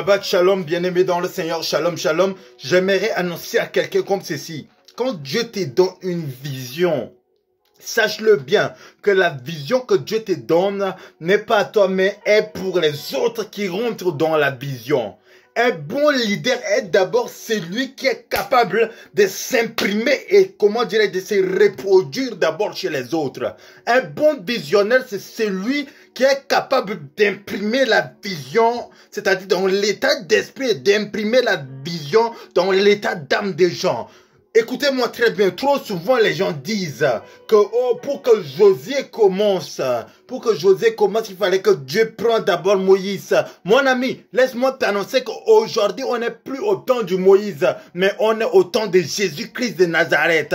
Shabbat Shalom, bien-aimé dans le Seigneur, Shalom, Shalom. J'aimerais annoncer à quelqu'un comme ceci. Quand Dieu te donne une vision, sache-le bien, que la vision que Dieu te donne n'est pas à toi, mais est pour les autres qui rentrent dans la vision. Un bon leader est d'abord celui qui est capable de s'imprimer et, comment dirais-je, de se reproduire d'abord chez les autres. Un bon visionnaire, c'est celui qui est capable d'imprimer la vision, c'est-à-dire dans l'état d'esprit et d'imprimer la vision dans l'état d'âme des gens. Écoutez-moi très bien, trop souvent les gens disent que pour que Josué commence, il fallait que Dieu prenne d'abord Moïse. Mon ami, laisse-moi t'annoncer qu'aujourd'hui on n'est plus au temps du Moïse, mais on est au temps de Jésus-Christ de Nazareth.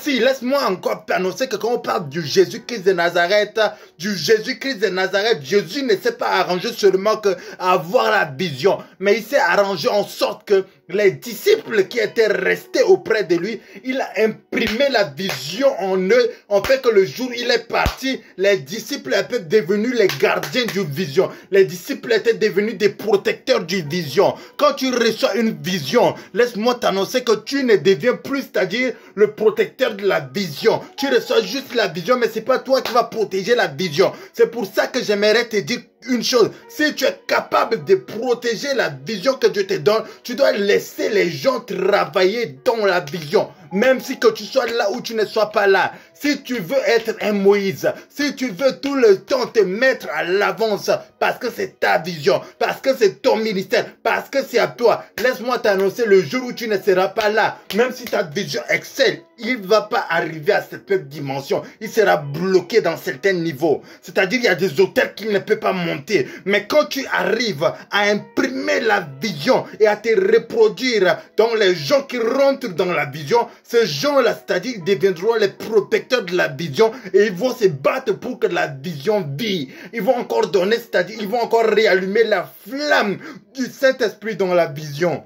Laisse-moi encore t'annoncer que quand on parle du Jésus-Christ de Nazareth, Jésus ne s'est pas arrangé seulement qu'avoir la vision, mais il s'est arrangé en sorte que les disciples qui étaient restés auprès de lui, il a imprimé la vision en eux, en fait que le jour où il est parti, les disciples étaient devenus les gardiens du vision. Les disciples étaient devenus des protecteurs du vision. Quand tu reçois une vision, laisse-moi t'annoncer que tu ne deviens plus, c'est-à-dire le protecteur de la vision. Tu reçois juste la vision, mais c'est pas toi qui vas protéger la vision. C'est pour ça que j'aimerais te dire une chose, si tu es capable de protéger la vision que Dieu te donne, tu dois laisser les gens travailler dans la vision. Même si que tu sois là ou tu ne sois pas là. Si tu veux être un Moïse, si tu veux tout le temps te mettre à l'avance parce que c'est ta vision, parce que c'est ton ministère, parce que c'est à toi, laisse-moi t'annoncer le jour où tu ne seras pas là. Même si ta vision excelle, il ne va pas arriver à cette dimension. Il sera bloqué dans certains niveaux. C'est-à-dire il y a des hauteurs qu'il ne peut pas monter. Mais quand tu arrives à imprimer la vision et à te reproduire dans les gens qui rentrent dans la vision, ces gens-là, c'est-à-dire, ils deviendront les protecteurs de la vision et ils vont se battre pour que la vision vive. Ils vont encore donner, c'est-à-dire, ils vont encore réallumer la flamme du Saint-Esprit dans la vision.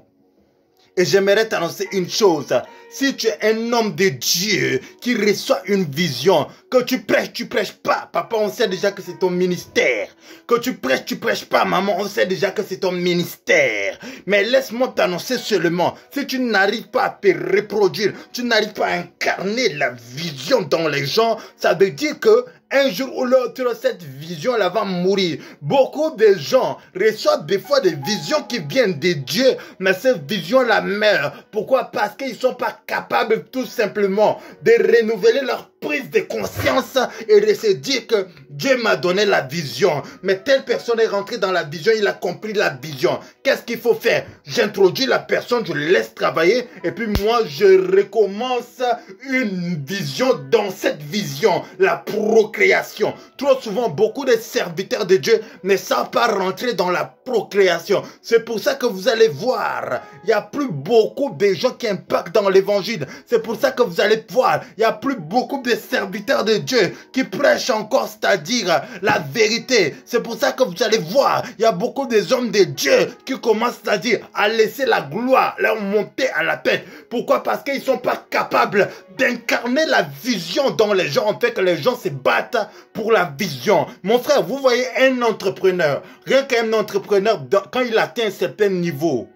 Et j'aimerais t'annoncer une chose. Si tu es un homme de Dieu qui reçoit une vision, que tu prêches pas. Papa, on sait déjà que c'est ton ministère. Que tu prêches pas. Maman, on sait déjà que c'est ton ministère. Mais laisse-moi t'annoncer seulement. Si tu n'arrives pas à te reproduire, tu n'arrives pas à incarner la vision dans les gens, ça veut dire que un jour ou l'autre, cette vision-là va mourir. Beaucoup de gens reçoivent des fois des visions qui viennent de Dieu, mais cette vision-là meurt. Pourquoi? Parce qu'ils ne sont pas capables tout simplement de renouveler leur prise de conscience et de se dire que Dieu m'a donné la vision. Mais telle personne est rentrée dans la vision, il a compris la vision. Qu'est-ce qu'il faut faire? J'introduis la personne, je laisse travailler et puis moi je recommence une vision dans cette vision, la procréation. Trop souvent, beaucoup de serviteurs de Dieu ne savent pas rentrer dans la procréation. C'est pour ça que vous allez voir, il n'y a plus beaucoup de gens qui impactent dans l'évangile. C'est pour ça que vous allez voir, il n'y a plus beaucoup de serviteurs de Dieu qui prêchent encore, c'est-à-dire la vérité. C'est pour ça que vous allez voir, il y a beaucoup des hommes de Dieu qui commencent, c'est-à-dire à laisser la gloire leur monter à la tête. Pourquoi? Parce qu'ils ne sont pas capables d'incarner la vision dans les gens. En fait, que les gens se battent pour la vision. Mon frère, vous voyez un entrepreneur, rien qu'un entrepreneur, quand il atteint un certain niveau,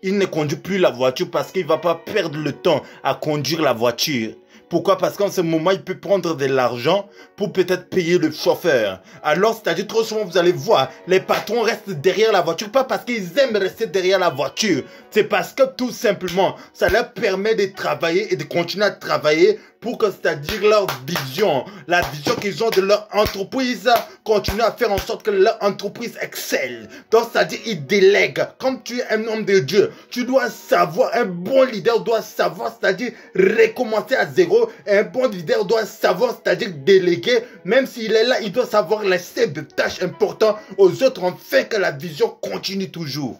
il ne conduit plus la voiture parce qu'il ne va pas perdre le temps à conduire la voiture. Pourquoi? Parce qu'en ce moment, il peut prendre de l'argent pour peut-être payer le chauffeur. Alors, c'est-à-dire, trop souvent, vous allez voir, les patrons restent derrière la voiture, pas parce qu'ils aiment rester derrière la voiture. C'est parce que, tout simplement, ça leur permet de travailler et de continuer à travailler pour que, c'est-à-dire, leur vision, la vision qu'ils ont de leur entreprise, continue à faire en sorte que leur entreprise excelle. Donc, c'est-à-dire, ils délèguent. Comme tu es un homme de Dieu, tu dois savoir, un bon leader doit savoir, c'est-à-dire, recommencer à zéro. Un bon leader doit savoir, c'est-à-dire déléguer, même s'il est là, il doit savoir laisser des tâches importantes aux autres afin que la vision continue toujours.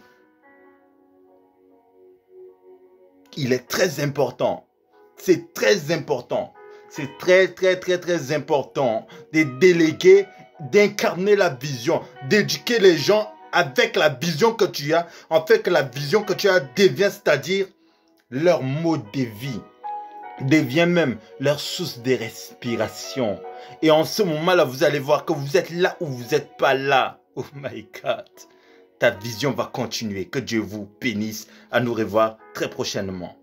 Il est très important. C'est très important. C'est très important de déléguer, d'incarner la vision, d'éduquer les gens avec la vision que tu as, en fait que la vision que tu as devient, c'est-à-dire leur mode de vie, devient même leur source de respiration. Et en ce moment-là, vous allez voir que vous êtes là ou vous n'êtes pas là. Oh my God. ta vision va continuer. Que Dieu vous bénisse. À nous revoir très prochainement.